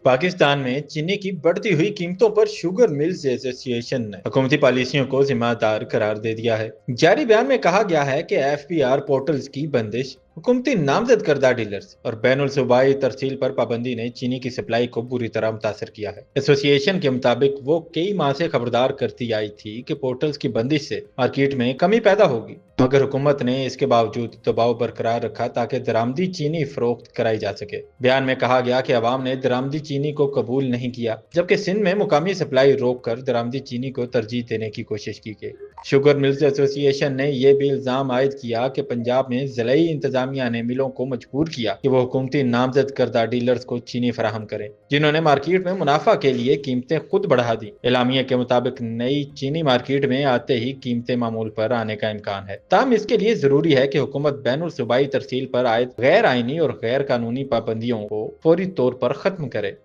पाकिस्तान में चीनी की बढ़ती हुई कीमतों पर शुगर मिल्स एसोसिएशन ने हुकूमती पॉलिसियों को जिम्मेदार करार दे दिया है। जारी बयान में कहा गया है कि एफपीआर पोर्टल्स की बंदिश, हुकूमती नामजद करदा डीलर्स और बैनुल सूबाई तरसील पर पाबंदी ने चीनी की सप्लाई को बुरी तरह मुतासर किया है। एसोसिएशन के मुताबिक वो कई माह से खबरदार करती आई थी कि पोर्टल्स की बंदिश से मार्केट में कमी पैदा होगी, मगर हुकूमत ने इसके बावजूद दबाव बरकरार रखा ताकि दरामदी चीनी फरोख्त कराई जा सके। बयान में कहा गया कि अवाम ने दरामदी चीनी को कबूल नहीं किया, जबकि सिंध में मुकामी सप्लाई रोक कर दरामदी चीनी को तरजीह देने की कोशिश की गई। शुगर मिल्स एसोसिएशन ने यह भी इल्जाम आयद किया कि पंजाब में ज़िलाई इंतजामिया ने मिलों को मजबूर किया कि वो हुकूमती नामजद करदा डीलर्स को चीनी फराहम करें, जिन्होंने मार्केट में मुनाफा के लिए कीमतें खुद बढ़ा दी। एलामिया के मुताबिक नई चीनी मार्केट में आते ही कीमतें मामूल पर आने का इम्कान है। ताहम इसके लिए जरूरी है कि हुकूमत बैनुल सूबाई तरसील पर आयद गैर आइनी और गैर कानूनी पाबंदियों को फौरी तौर पर खत्म करे।